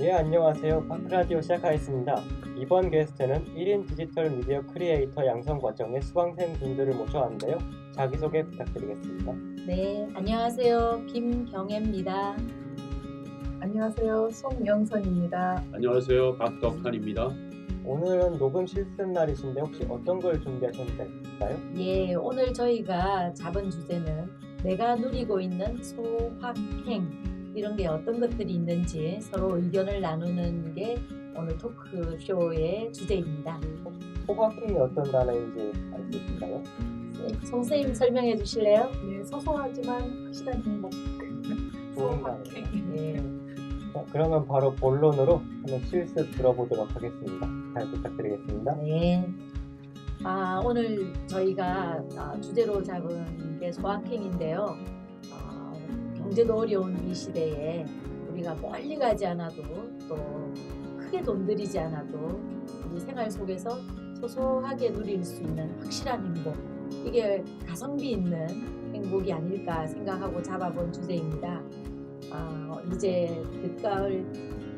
네, 안녕하세요. 파크라디오 시작하겠습니다. 이번 게스트는 1인 디지털 미디어 크리에이터 양성 과정의 수강생 분들을 모셔왔는데요. 자기소개 부탁드리겠습니다. 네, 안녕하세요. 김경애입니다. 안녕하세요. 송영선입니다. 안녕하세요. 박덕환입니다. 오늘은 녹음 실습 날이신데 혹시 어떤 걸 준비하셨나요? 예, 오늘 저희가 잡은 주제는 내가 누리고 있는 소확행, 이런 게 어떤 것들이 있는지 서로 의견을 나누는 게 오늘 토크쇼의 주제입니다. 소확행이 어떤 단어인지 알 수 있을까요? 선생님 설명해 주실래요? 네, 소소하지만 확실한 행복. 좋은 소확행. 예. 자, 그러면 바로 본론으로 한번 실습 들어보도록 하겠습니다. 잘 부탁드리겠습니다. 네. 오늘 저희가 주제로 잡은 게 소확행인데요. 경제도 어려운 이 시대에 우리가 멀리 가지 않아도 또 크게 돈 들이지 않아도 우리 생활 속에서 소소하게 누릴 수 있는 확실한 행복, 이게 가성비 있는 행복이 아닐까 생각하고 잡아본 주제입니다. 이제 늦가을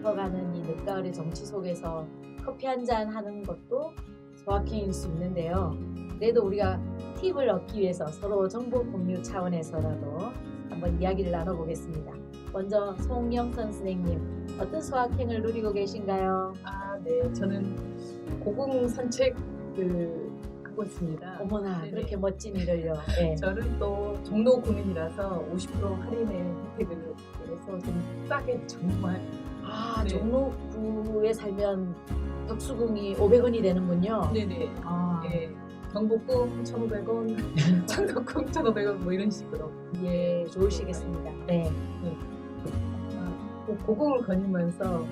퍼가는 이 늦가을의 정치 속에서 커피 한잔 하는 것도 소확행일 수 있는데요. 그래도 우리가 팁을 얻기 위해서 서로 정보 공유 차원에서라도 한번 이야기를 나눠보겠습니다. 먼저 송영선 선생님, 어떤 소확행을 누리고 계신가요? 네, 저는 고궁 산책을 하고 있습니다. 어머나, 네네. 그렇게 멋진 일을요. 네. 저는 또 종로 구민이라서 50% 할인의 혜택을 얻어서 좀 싸게 정말. 네. 종로구에 살면 덕수궁이 500원이 되는군요. 네네. 예, 경복궁 1,500원, 창덕궁 1,500원 뭐 이런 식으로. 예, 좋으시겠습니다. 네. 고궁을 거니면서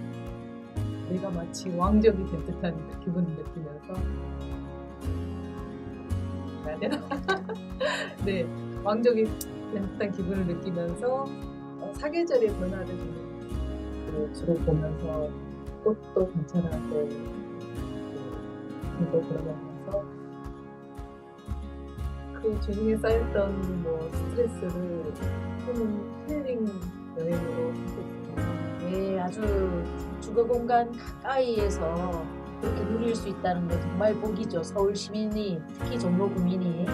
내가 마치 왕족이 된 듯한 기분을 느끼면서 해야 되나? 네, 왕족이 된 듯한 기분을 느끼면서 사계절의 변화를 좀 주로 보면서 꽃도 관찰하고 또 그러면서 그 주중에 쌓였던 뭐 스트레스를 푸는 힐링 여행으로 했었습니다. 네, 아주 주거 공간 가까이에서 그렇게 누릴 수 있다는 거 정말 복이죠. 서울 시민이, 특히 종로 구민이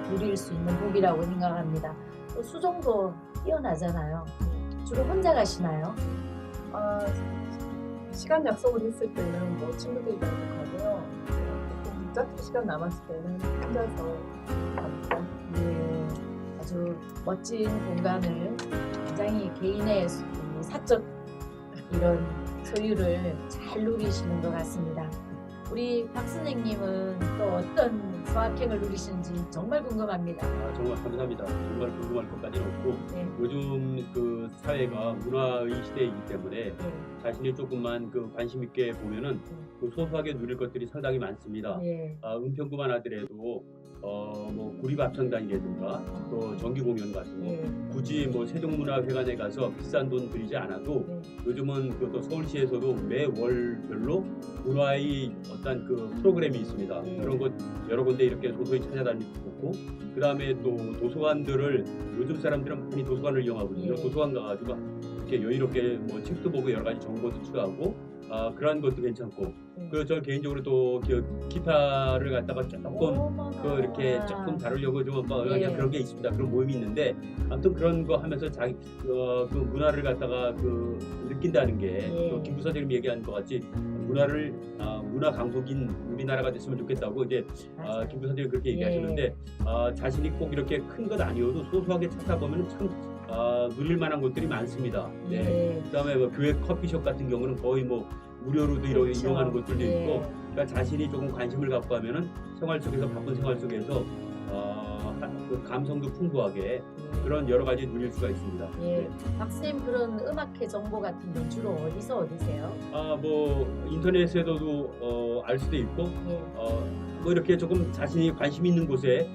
누릴 수 있는 복이라고 생각합니다. 또 수정도 뛰어나잖아요. 주로 혼자 가시나요? 시간 약속을 했을 때는 뭐 친구들이랑 가고요. 조금 짧은 시간 남았을 때는 혼자서 갑니다. 예, 아주 멋진 공간을 굉장히 개인의 사적 이런 소유를 잘 누리시는 것 같습니다. 우리 박 선생님은 또 어떤 소확행을 누리시는지 정말 궁금합니다. 정말 감사합니다. 정말 궁금할 것까지는 없고 네. 요즘 그 사회가 문화의 시대이기 때문에 네. 자신이 조금만 그 관심 있게 보면은 그 소소하게 누릴 것들이 상당히 많습니다. 네. 은평구만 하더라도 뭐 구리합창단이라든가 또 정기 공연 같은 거 네. 굳이 뭐 세종문화회관에 가서 비싼 돈 들이지 않아도 네. 요즘은 그 또 서울시에서도 매 월별로 문화의 어떤 그 프로그램이 있습니다. 네. 그런 것 여러 군데 이렇게 소소히 찾아다니고 좋고, 그 다음에 또 도서관들을 요즘 사람들은 많이 도서관을 이용하거든요. 네. 도서관 가가지고 이렇게 여유롭게 뭐 책도 보고 여러 가지 정보도 추가하고 그러한 것도 괜찮고, 그 저 개인적으로 또 기타를 갖다가 조금 그 이렇게 조금 다루려고 좀 예. 그런 게 있습니다. 그런 모임이 있는데 아무튼 그런 거 하면서 자기 그 문화를 갖다가 그 느낀다는 게 또 김구 선생님이 얘기한 것 같이 문화를 문화 강국인 우리나라가 됐으면 좋겠다고 이제 김구 선생님이 그렇게 얘기하셨는데 자신이 꼭 이렇게 큰 것 아니어도 소소하게 찾아보면 참 누릴 만한 것들이 많습니다. 네. 그다음에 뭐 교회 커피숍 같은 경우는 거의 뭐 무료로도 그렇죠. 이용하는 것들도 예. 있고, 그러니까 자신이 조금 관심을 갖고 하면은 생활 속에서 바쁜 생활 속에서 그 감성도 풍부하게 그런 여러 가지 누릴 수가 있습니다. 예. 박 선생님, 그런 음악회 정보 같은 건 주로 어디서 얻으세요? 뭐 인터넷에서도 알 수도 있고, 예. 뭐 이렇게 조금 자신이 관심 있는 곳에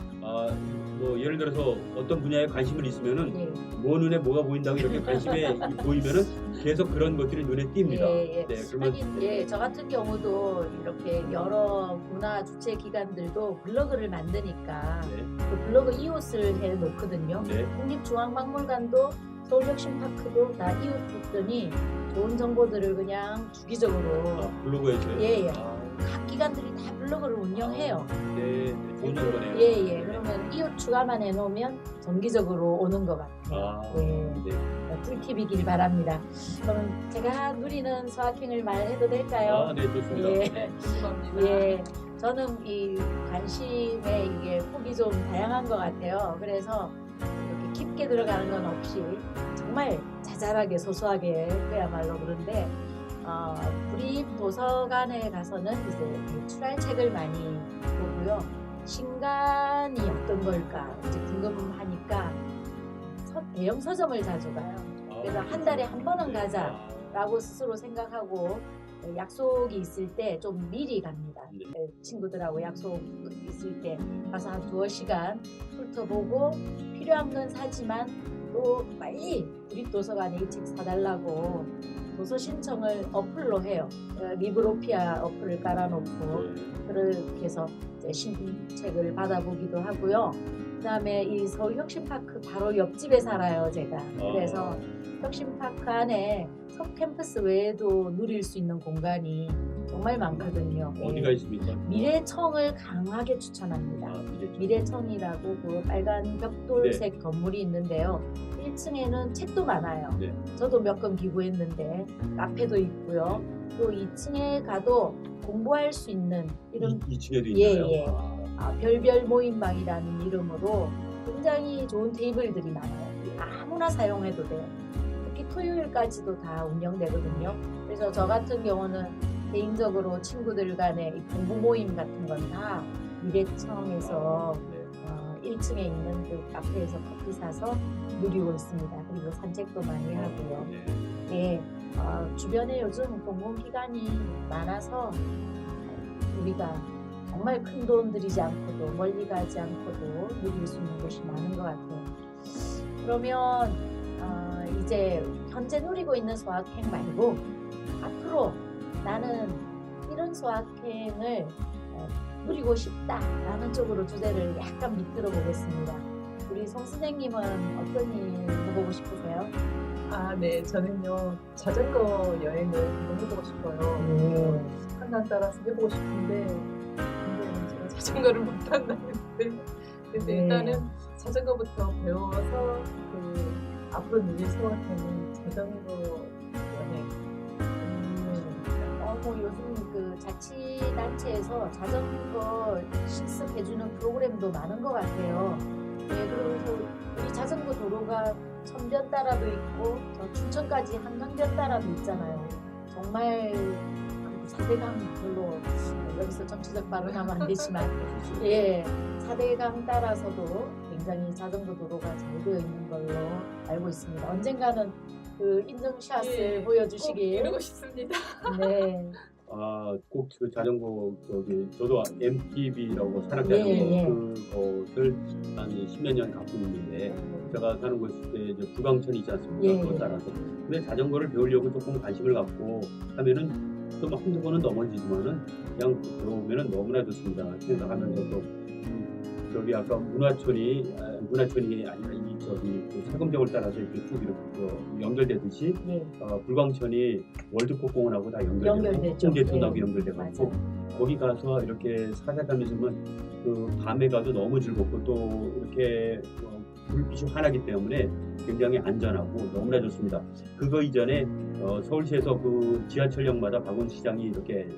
뭐 예를 들어서 어떤 분야에 관심을 있으면은 예. 뭐 눈에 뭐가 보인다고 이렇게 관심에 보이면은 계속 그런 것들이 눈에 띕니다. 예. 네, 그러면 하긴 저 같은 경우도 이렇게 여러 문화 주최 기관들도 블로그를 만드니까 네, 그 블로그 이웃을 해 놓거든요. 네, 국립중앙박물관도 서울혁신파크도 다 이웃했더니 좋은 정보들을 그냥 주기적으로 블로그에서요? 예. 아, 각 기관들이 다 블로그를 운영해요. 네, 좋은 정보네요. 예. 그러면 이웃 추가만 해놓으면 정기적으로 오는 것 같아요. 아, 예. 네. 꿀팁이길 바랍니다. 그럼 제가 누리는 소확행을 말해도 될까요? 네, 좋습니다. 예. 네, 궁금합니다. 예, 저는 이 관심에 이게 폭이 좀 다양한 것 같아요. 그래서 이렇게 깊게 들어가는 건 없이 정말 자잘하게 소소하게 그야말로 그런데 구립 도서관에 가서는 이제 대출할 책을 많이 보고요. 신간이 어떤 걸까 이제 궁금하니까 대형 서점을 자주 가요. 그래서 한 달에 한 번은 가자라고 스스로 생각하고 약속이 있을 때 좀 미리 갑니다. 네. 친구들하고 약속 있을 때 가서 한 2시간 훑어보고 필요한 건 사지만 또 빨리 구립도서관에 이 책 사달라고 도서 신청을 어플로 해요. 리브로피아 어플을 깔아놓고 그렇게 해서 이제 신책을 받아보기도 하고요. 그다음에 이 서울혁신파크 바로 옆집에 살아요, 제가. 그래서 혁신파크 안에 서캠퍼스 외에도 누릴 수 있는 공간이 정말 많거든요. 어디가 있습니까? 미래청을 강하게 추천합니다. 미래청이라고 그 빨간 벽돌색 건물이 있는데요. 1층에는 책도 많아요. 네. 저도 몇 권 기부했는데 카페도 있고요. 또 2층에 가도 공부할 수 있는 이런 2층에도 예, 있나요? 예. 별별 모임방이라는 이름으로 굉장히 좋은 테이블들이 많아요. 아무나 사용해도 돼요. 특히 토요일까지도 다 운영되거든요. 그래서 저 같은 경우는 개인적으로 친구들 간의 이 공부 모임 같은 건 다 미래청에서 1층에 있는 그 카페에서 커피 사서 누리고 있습니다. 그리고 산책도 많이 하고요. 예, 주변에 요즘 공공기관이 많아서 우리가 정말 큰 돈 들이지 않고도 멀리 가지 않고도 누릴 수 있는 곳이 많은 것 같아요. 그러면 이제 현재 누리고 있는 소확행 말고 앞으로 나는 이런 소확행을 누리고 싶다라는 쪽으로 주제를 약간 밑들어 보겠습니다. 우리 송 선생님은 어떤 일 해보고 싶으세요? 네, 저는요 자전거 여행을 한번 해보고 싶어요. 한강 따라서 해보고 싶은데 문제는 제가 자전거를 못 탄다는데 그래서 일단은 자전거부터 배워서 앞으로 누릴 소확행은 자전거 여행. 요즘 그 자치단체에서 자전거 실습해주는 프로그램도 많은 것 같아요. 네, 그래서 우리 자전거 도로가 천변 따라도 있고 저 춘천까지 한강변 따라도 있잖아요. 정말 4대강 별로 여기서 정치적 발언하면 안 되지만 예, 4대강 따라서도 굉장히 자전거 도로가 잘 되어 있는 걸로 알고 있습니다. 언젠가는 그 인증샷을 보여주시길. 이루고 싶습니다. 네. 꼭 그 자전거 저도 MTB라고 산악자전거 그것을 한 10몇 년 갖고 있는데 제가 사는 곳에 이제 부광천이 있지 않습니까? 그거 따라서 근데 자전거를 배우려고 조금 관심을 갖고 하면은 좀 한두 번은 넘어지지만은 그냥 배우면은 너무나 좋습니다. 생각하면서 또 저기 아까 문화촌이 아니라 그 세금정을 따라서 이렇게 쭉 이렇게 연결되듯이 불광천이 월드컵공원하고 다 연결되고 홍제천하고 연결돼가지고 거기 가서 이렇게 사색하면서는 그 밤에 가도 너무 즐겁고 또 이렇게 불빛이 환하기 때문에 굉장히 안전하고 너무나 좋습니다. 그거 이전에 서울시에서 그 지하철역마다 박원시장이 이렇게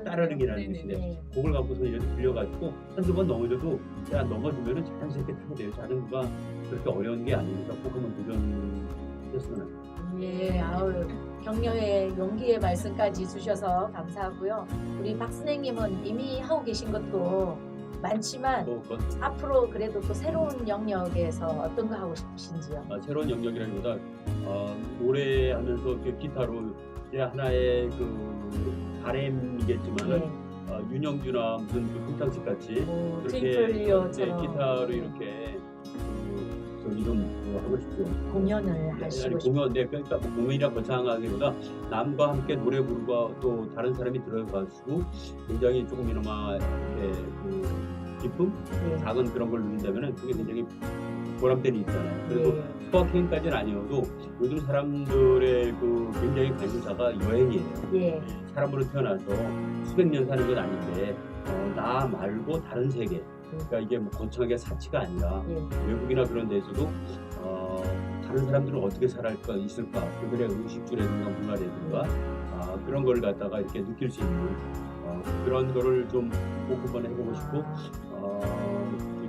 따르릉이라는 것인데 그걸 갖고서 이렇게 빌려가지고 한두 번 넘어져도 넘어지면은 자연스럽게 타게 돼요. 자전거가 그렇게 어려운 게 아니니까 꼭 한번 도전했으면 합니다. 예, 격려의 용기의 말씀까지 주셔서 감사하고요. 우리 박 선생님은 이미 하고 계신 것도 많지만 앞으로 그래도 또 새로운 영역에서 어떤 거 하고 싶으신지요? 새로운 영역이라기보다 노래하면서 그 기타로 이제 하나의 그 바램이겠지만은 윤영주나 무슨 그 금탕식 같이 그렇게 기타로 이렇게 이런 하고 싶죠. 공연을 하시고 싶어요. 그러니까 공연이라 거창하기보다 남과 함께 노래 부르고 또 다른 사람이 들어가지고 굉장히 조금이나마 이렇게 그 기쁨, 작은 그런 걸 누린다면은 그게 굉장히 보람된 일이 있잖아요. 그래도 수학여행까지는 아니어도 요즘 사람들의 그 굉장히 관심사가 여행이에요. 예. 사람으로 태어나서 수백 년 사는 건 아닌데 나 말고 다른 세계. 그러니까 이게 뭐 거창하게 사치가 아니라 예. 외국이나 그런 데서도 다른 사람들은 어떻게 살아갈까 있을까 그들의 의식주라든가 문화라든가 그런 걸 갖다가 이렇게 느낄 수 있는 그런 거를 좀 꼭 한번 해보고 싶고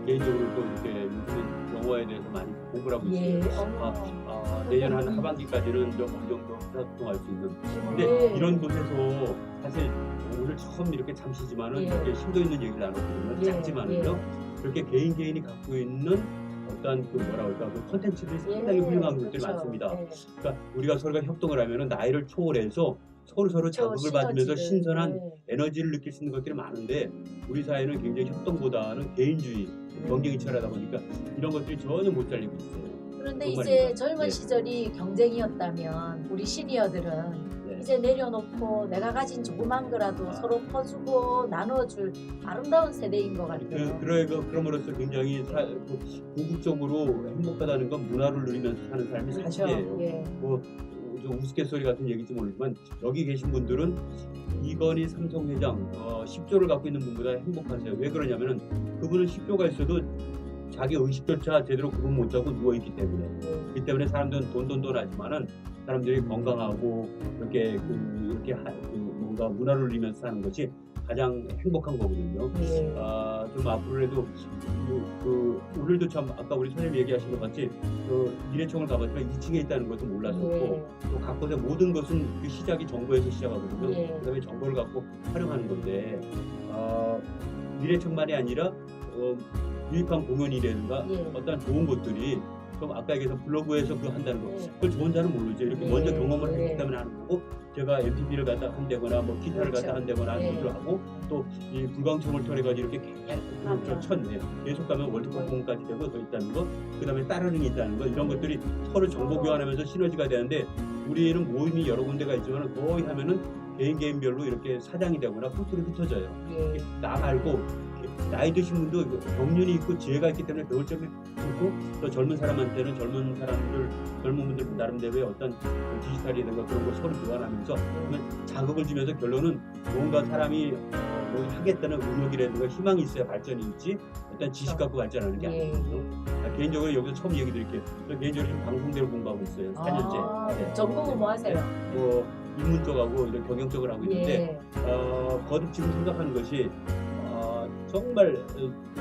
개인적으로 또 이렇게 요즘은 영어에 대해서 많이 공부를 하고 예. 있어요. 내년 한 하반기까지는 좀 어느 정도 활동할 수 있는. 근데 네. 이런 곳에서 사실 오늘 처음 이렇게 잠시지만은 예. 이렇게 심도 있는 얘기를 나눴거든요. 예. 짧지만은요. 그렇게 개인이 갖고 있는 어떤 그 뭐라 그럴까 그 컨텐츠들이 상당히 훌륭한 것들이 그렇죠. 많습니다. 예. 그러니까 우리가 서로가 협동을 하면은 나이를 초월해서 서로 자극을 시너지를, 받으면서 신선한 예. 에너지를 느낄 수 있는 것들이 많은데 우리 사회는 굉장히 협동보다는 개인주의, 경쟁이 치열하다 보니까 이런 것들이 전혀 못 잘리고 있어요. 그런데 정말입니다. 이제 젊은 네. 시절이 경쟁이었다면 우리 시니어들은 네. 이제 내려놓고 내가 가진 조그만 거라도 서로 퍼주고 나눠줄 아름다운 세대인 것 같아요. 그럼으로써 굉장히 궁극적으로 행복하다는 건 문화를 누리면서 사는 삶이 그렇죠. 사실이에요. 예. 뭐 좀 우스갯소리 같은 얘기인지 모르지만 여기 계신 분들은 이건희 삼성 회장 10조를 갖고 있는 분보다 행복하세요. 왜 그러냐면은 그분은 10조가 있어도 자기 의식조차 제대로 구분 못하고 누워있기 때문에. 그렇기 때문에 사람들은 돈 하지만은 사람들이 건강하고 이렇게 뭔가 문화를 누리면서 사는 것이 가장 행복한 거거든요. 예. 좀 앞으로라도 오늘도 참 아까 우리 선생님 얘기하신 것 같이 미래청을 가봤지만 2층에 있다는 것도 몰랐었고 예. 또 각 곳의 모든 것은 그 시작이 정보에서 시작하거든요. 예. 그다음에 정보를 갖고 활용하는 건데 미래청만이 아니라 유익한 공연이라든가 예. 어떤 좋은 것들이 좀 아까 얘기해서 블로그에서 그거 한다는 거 예. 그걸 좋은 자는 모르죠. 이렇게 예. 먼저 경험을 예. 했기 때문에 하는 거고 제가 MTV를 갖다 한다거나 뭐 기타를 그렇죠. 갖다 한다거나 하는 예. 것도 하고 또 이 불광청을 통해 가지고 이렇게 계속 가면 월드컵 공까지 되고 더 있다는 거 그다음에 따르는 있다는 거 이런 것들이 서로 정보 교환하면서 시너지가 되는데 우리는 모임이 여러 군데가 있지만 거의 하면은 개인별로 이렇게 사장이 되거나 뿔뿔이 흩어져요. 예. 나 말고 나이 드신 분도 경륜이 있고 지혜가 있기 때문에 배울 점이 있고 또 젊은 사람한테는 젊은 분들 나름대로의 어떤 디지털이라든가 그런 거 서로 교환하면서 그러면 자극을 주면서 결론은 뭔가 사람이 뭐 하겠다는 의욕이라든가 희망이 있어야 발전이 있지 일단 지식 갖고 발전하는 게 아니거든요. 개인적으로 여기서 처음 얘기 드릴게요. 저 개인적으로 지금 방송대를 공부하고 있어요. 4년째. 전공은 뭐 하세요? 뭐 인문 쪽하고 이런 경영 쪽을 하고 있는데 거듭 지금 생각하는 것이 정말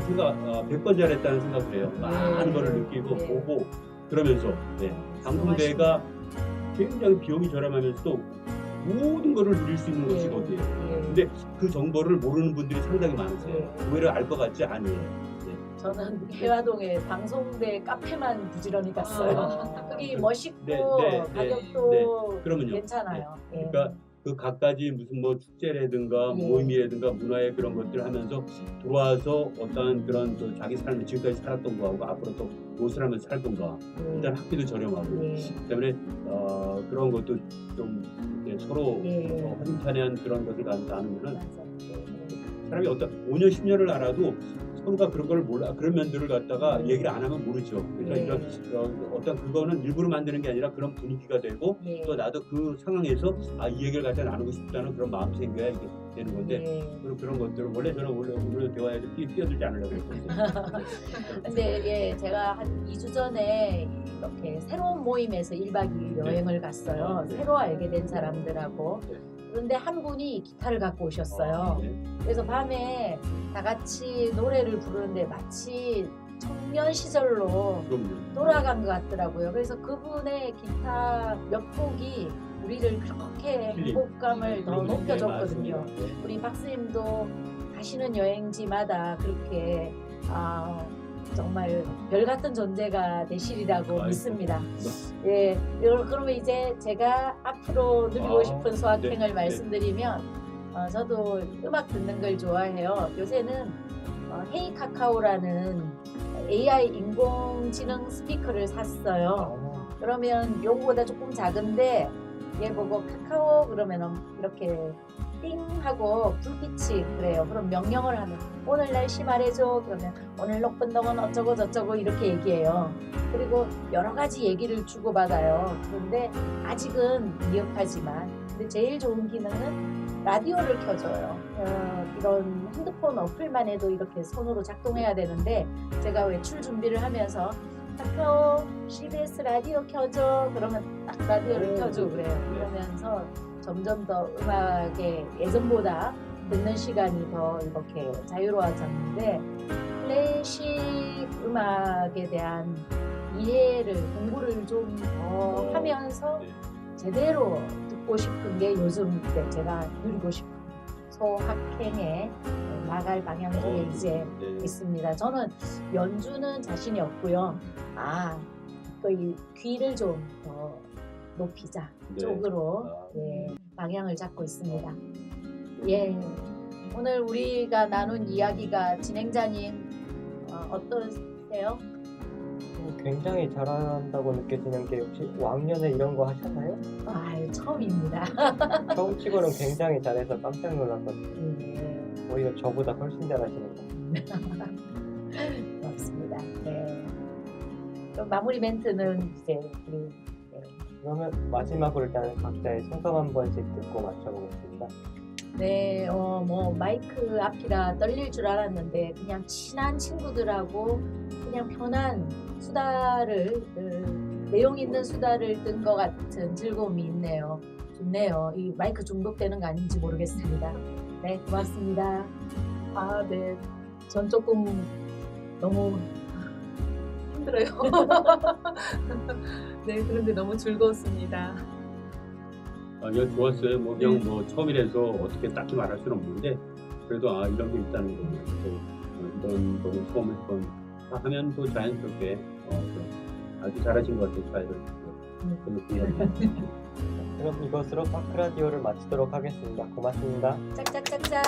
제가 100번 잘했다는 생각을 해요. 많은 거를 느끼고 보고 그러면서 방송대가 굉장히 비용이 저렴하면서도 모든 거를 누릴 수 있는 곳이 거기에요. 근데 그 정보를 모르는 분들이 상당히 많으세요. 오히려 알 것 같지 않아요. 저는 해화동에 방송대 카페만 부지런히 갔어요. 거기 멋있고 가격도 그러면요. 괜찮아요. 그러니까 그 각가지 무슨 뭐 축제라든가 모임이라든가 문화의 그런 것들을 하면서 들어와서 어떠한 그런 또 자기 삶을 지금까지 살았던 거하고 앞으로 또 무엇을 하면 살 건가 일단 학비도 저렴하고 때문에 그런 것도 좀 서로 허심탄회한 그런 것을 나누면은 사람이 어떤 5년 10년을 알아도 서로가 그런 걸 몰라 그런 면들을 갖다가 얘기를 안 하면 모르죠. 그래서 이런 어떤 그거는 일부러 만드는 게 아니라 그런 분위기가 되고 또 나도 그 상황에서 이 얘기를 갖다 나누고 싶다는 그런 마음이 생겨야 이게 되는 건데 그런 것들을 원래 저는 오늘 대화에도 뛰어들지 않으려고 했었어요. 근데 제가 한 2주 전에 이렇게 새로운 모임에서 1박 2일 여행을 갔어요. 새로 알게 된 사람들하고. 그런데 한 분이 기타를 갖고 오셨어요. 그래서 밤에 다 같이 노래를 부르는데 마치 청년 시절로 돌아간 것 같더라고요. 그래서 그분의 기타 몇 곡이 우리를 그렇게 행복감을 더 높여줬거든요. 우리 박스님도 가시는 여행지마다 그렇게 정말 별 같은 존재가 되시리라고 믿습니다. 그러면 이제 제가 앞으로 누리고 싶은 수학행을 말씀드리면 저도 음악 듣는 걸 좋아해요. 요새는 헤이 카카오라는 AI 인공지능 스피커를 샀어요. 그러면 요거보다 조금 작은데 얘 보고 카카오 그러면 이렇게 띵 하고 불빛이 그래요. 그럼 명령을 하면 오늘 날씨 말해줘. 그러면 오늘 녹분동은 어쩌고 저쩌고 이렇게 얘기해요. 그리고 여러 가지 얘기를 주고받아요. 그런데 아직은 미흡하지만 근데 제일 좋은 기능은 라디오를 켜줘요. 이런 핸드폰 어플만 해도 이렇게 손으로 작동해야 되는데 제가 외출 준비를 하면서 학교 CBS 라디오 켜줘 그러면 딱 라디오를 켜주고 그래요. 그러면서 점점 더 음악에 예전보다 듣는 시간이 더 이렇게 자유로워졌는데 클래식 음악에 대한 이해를 공부를 좀 더 하면서 제대로 듣고 싶은 게 요즘 제가 누리고 싶은 소확행에 나갈 방향 중에 이제 있습니다. 저는 연주는 자신이 없고요. 그 귀를 좀 더 높이자 쪽으로 방향을 잡고 있습니다. 예, 오늘 우리가 나눈 이야기가 진행자님 어떠세요? 굉장히 잘한다고 느껴지는 게 혹시 5학년에 이런 거 하셨나요? 처음입니다. 처음 치고는 굉장히 잘해서 깜짝 놀랐거든요. 네, 오히려 저보다 훨씬 잘하시는 것 같아요. 고맙습니다. 네. 그럼 마무리 멘트는 이제 우리 그러면 마지막으로 일단 각자의 소감 한 번씩 듣고 맞춰보겠습니다. 네, 뭐 마이크 앞이라 떨릴 줄 알았는데 그냥 친한 친구들하고 그냥 편한 수다를 내용 있는 수다를 뜬 것 같은 즐거움이 있네요. 좋네요. 이 마이크 중독되는 거 아닌지 모르겠습니다. 네, 고맙습니다. 네. 전 조금 너무 힘들어요. 네, 그런데 너무 즐거웠습니다. 이거 좋았어요. 뭐 그냥 뭐 처음이라서 어떻게 딱히 말할 수는 없는데 그래도 이런 게 있다는 거 이런 거는 처음 했던 하면 또 자연스럽게 아주 잘하신 것 같아요. 그럼 이것으로 파크라디오를 마치도록 하겠습니다. 고맙습니다. 짝짝짝짝.